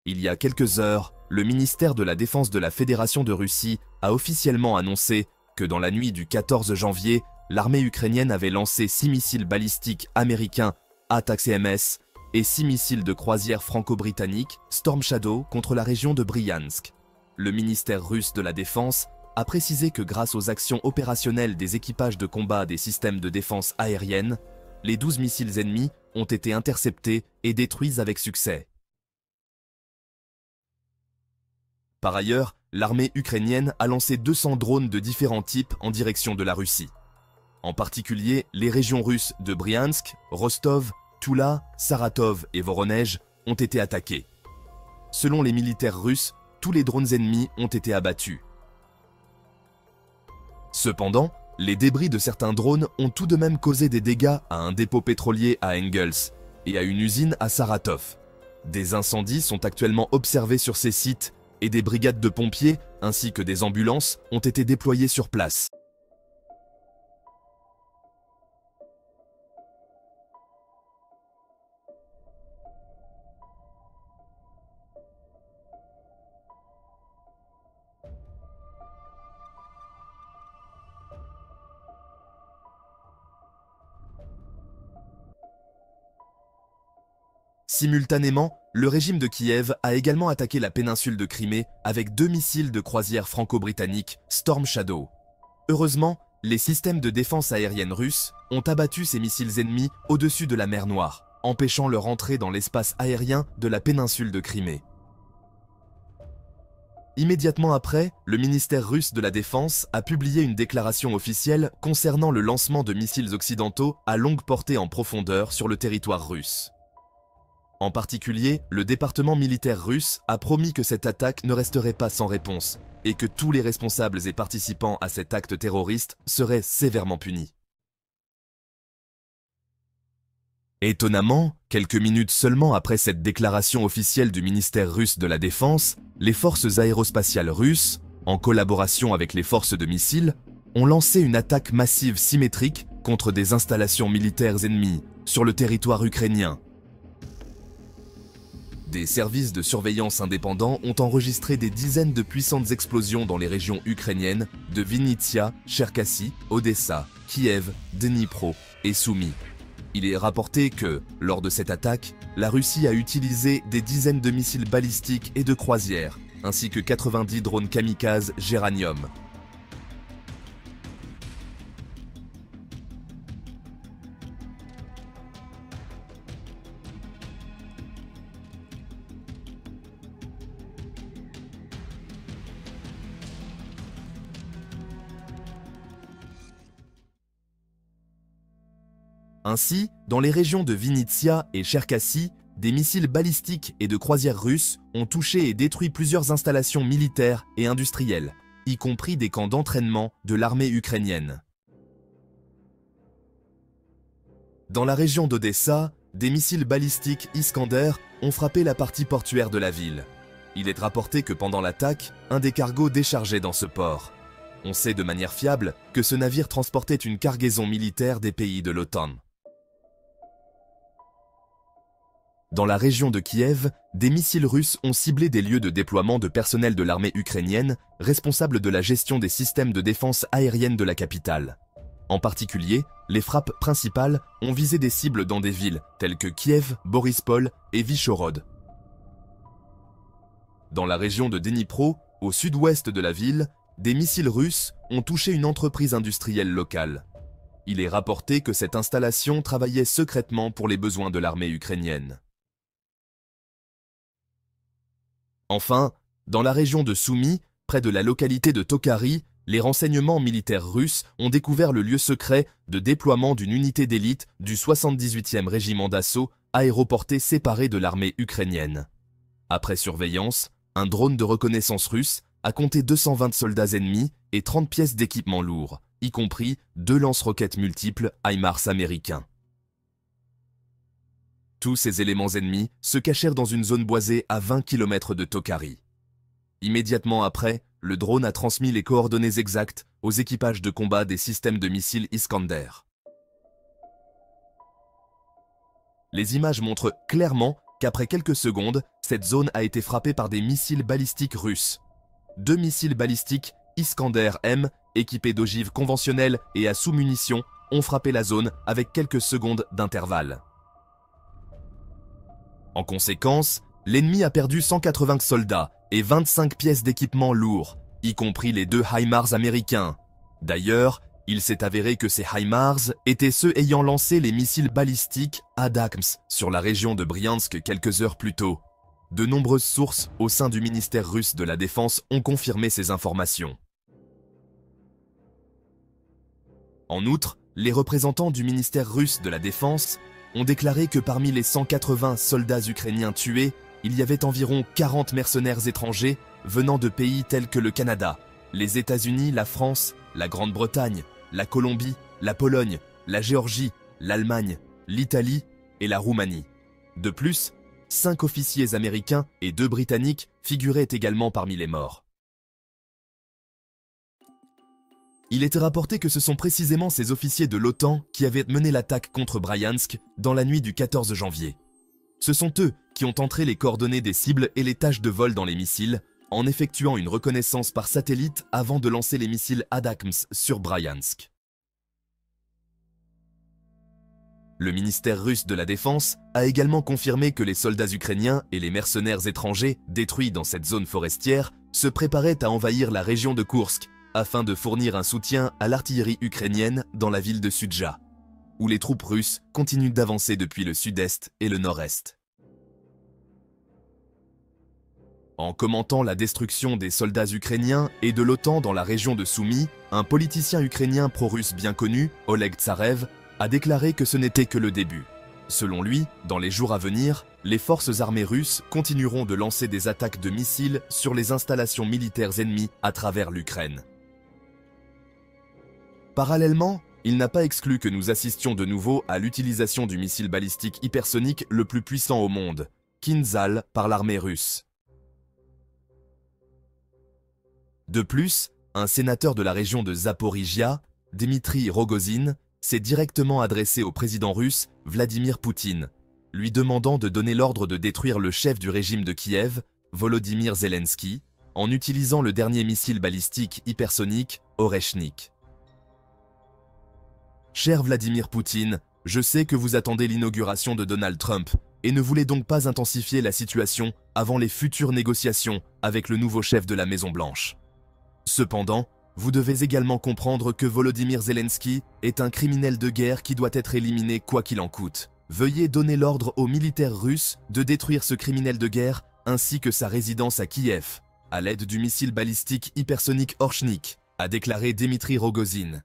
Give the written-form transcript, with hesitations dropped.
Il y a quelques heures, le ministère de la Défense de la Fédération de Russie a officiellement annoncé que dans la nuit du 14 janvier, l'armée ukrainienne avait lancé 6 missiles balistiques américains ATACMS et 6 missiles de croisière franco-britanniques Storm Shadow contre la région de Bryansk. Le ministère russe de la Défense a précisé que grâce aux actions opérationnelles des équipages de combat des systèmes de défense aérienne, les 12 missiles ennemis ont été interceptés et détruits avec succès. Par ailleurs, l'armée ukrainienne a lancé 200 drones de différents types en direction de la Russie. En particulier, les régions russes de Bryansk, Rostov, Toula, Saratov et Voronezh ont été attaquées. Selon les militaires russes, tous les drones ennemis ont été abattus. Cependant, les débris de certains drones ont tout de même causé des dégâts à un dépôt pétrolier à Engels et à une usine à Saratov. Des incendies sont actuellement observés sur ces sites et des brigades de pompiers ainsi que des ambulances ont été déployées sur place. Simultanément, le régime de Kiev a également attaqué la péninsule de Crimée avec 2 missiles de croisière franco-britanniques Storm Shadow. Heureusement, les systèmes de défense aérienne russes ont abattu ces missiles ennemis au-dessus de la mer Noire, empêchant leur entrée dans l'espace aérien de la péninsule de Crimée. Immédiatement après, le ministère russe de la Défense a publié une déclaration officielle concernant le lancement de missiles occidentaux à longue portée en profondeur sur le territoire russe. En particulier, le département militaire russe a promis que cette attaque ne resterait pas sans réponse et que tous les responsables et participants à cet acte terroriste seraient sévèrement punis. Étonnamment, quelques minutes seulement après cette déclaration officielle du ministère russe de la Défense, les forces aérospatiales russes, en collaboration avec les forces de missiles, ont lancé une attaque massive symétrique contre des installations militaires ennemies sur le territoire ukrainien. Des services de surveillance indépendants ont enregistré des dizaines de puissantes explosions dans les régions ukrainiennes de Vinnytsia, Cherkassy, Odessa, Kiev, Dnipro et Soumy. Il est rapporté que, lors de cette attaque, la Russie a utilisé des dizaines de missiles balistiques et de croisières, ainsi que 90 drones kamikazes Géranium. Ainsi, dans les régions de Vinnytsia et Cherkassy, des missiles balistiques et de croisières russes ont touché et détruit plusieurs installations militaires et industrielles, y compris des camps d'entraînement de l'armée ukrainienne. Dans la région d'Odessa, des missiles balistiques Iskander ont frappé la partie portuaire de la ville. Il est rapporté que pendant l'attaque, un des cargos déchargeait dans ce port. On sait de manière fiable que ce navire transportait une cargaison militaire des pays de l'OTAN. Dans la région de Kiev, des missiles russes ont ciblé des lieux de déploiement de personnel de l'armée ukrainienne responsables de la gestion des systèmes de défense aérienne de la capitale. En particulier, les frappes principales ont visé des cibles dans des villes telles que Kiev, Borispol et Vyshhorod. Dans la région de Dnipro, au sud-ouest de la ville, des missiles russes ont touché une entreprise industrielle locale. Il est rapporté que cette installation travaillait secrètement pour les besoins de l'armée ukrainienne. Enfin, dans la région de Soumy, près de la localité de Tokhari, les renseignements militaires russes ont découvert le lieu secret de déploiement d'une unité d'élite du 78e régiment d'assaut aéroporté séparé de l'armée ukrainienne. Après surveillance, un drone de reconnaissance russe a compté 220 soldats ennemis et 30 pièces d'équipement lourd, y compris 2 lance-roquettes multiples HIMARS américains. Tous ces éléments ennemis se cachèrent dans une zone boisée à 20 km de Tokhari. Immédiatement après, le drone a transmis les coordonnées exactes aux équipages de combat des systèmes de missiles Iskander. Les images montrent clairement qu'après quelques secondes, cette zone a été frappée par des missiles balistiques russes. 2 missiles balistiques Iskander-M, équipés d'ogives conventionnelles et à sous-munitions, ont frappé la zone avec quelques secondes d'intervalle. En conséquence, l'ennemi a perdu 180 soldats et 25 pièces d'équipement lourds, y compris les 2 HIMARS américains. D'ailleurs, il s'est avéré que ces HIMARS étaient ceux ayant lancé les missiles balistiques ATACMS sur la région de Briansk quelques heures plus tôt. De nombreuses sources au sein du ministère russe de la Défense ont confirmé ces informations. En outre, les représentants du ministère russe de la Défense ont déclaré que parmi les 180 soldats ukrainiens tués, il y avait environ 40 mercenaires étrangers venant de pays tels que le Canada, les États-Unis, la France, la Grande-Bretagne, la Colombie, la Pologne, la Géorgie, l'Allemagne, l'Italie et la Roumanie. De plus, 5 officiers américains et 2 britanniques figuraient également parmi les morts. Il était rapporté que ce sont précisément ces officiers de l'OTAN qui avaient mené l'attaque contre Bryansk dans la nuit du 14 janvier. Ce sont eux qui ont entré les coordonnées des cibles et les tâches de vol dans les missiles, en effectuant une reconnaissance par satellite avant de lancer les missiles ATACMS sur Bryansk. Le ministère russe de la Défense a également confirmé que les soldats ukrainiens et les mercenaires étrangers détruits dans cette zone forestière se préparaient à envahir la région de Koursk afin de fournir un soutien à l'artillerie ukrainienne dans la ville de Sudja, où les troupes russes continuent d'avancer depuis le sud-est et le nord-est. En commentant la destruction des soldats ukrainiens et de l'OTAN dans la région de Soumy, un politicien ukrainien pro-russe bien connu, Oleg Tsarev, a déclaré que ce n'était que le début. Selon lui, dans les jours à venir, les forces armées russes continueront de lancer des attaques de missiles sur les installations militaires ennemies à travers l'Ukraine. Parallèlement, il n'a pas exclu que nous assistions de nouveau à l'utilisation du missile balistique hypersonique le plus puissant au monde, Kinzhal, par l'armée russe. De plus, un sénateur de la région de Zaporijia, Dmitri Rogozin, s'est directement adressé au président russe Vladimir Poutine, lui demandant de donner l'ordre de détruire le chef du régime de Kiev, Volodymyr Zelensky, en utilisant le dernier missile balistique hypersonique Oreshnik. Cher Vladimir Poutine, je sais que vous attendez l'inauguration de Donald Trump et ne voulez donc pas intensifier la situation avant les futures négociations avec le nouveau chef de la Maison-Blanche. Cependant, vous devez également comprendre que Volodymyr Zelensky est un criminel de guerre qui doit être éliminé quoi qu'il en coûte. Veuillez donner l'ordre aux militaires russes de détruire ce criminel de guerre ainsi que sa résidence à Kiev, à l'aide du missile balistique hypersonique Oreshnik, a déclaré Dmitri Rogozin.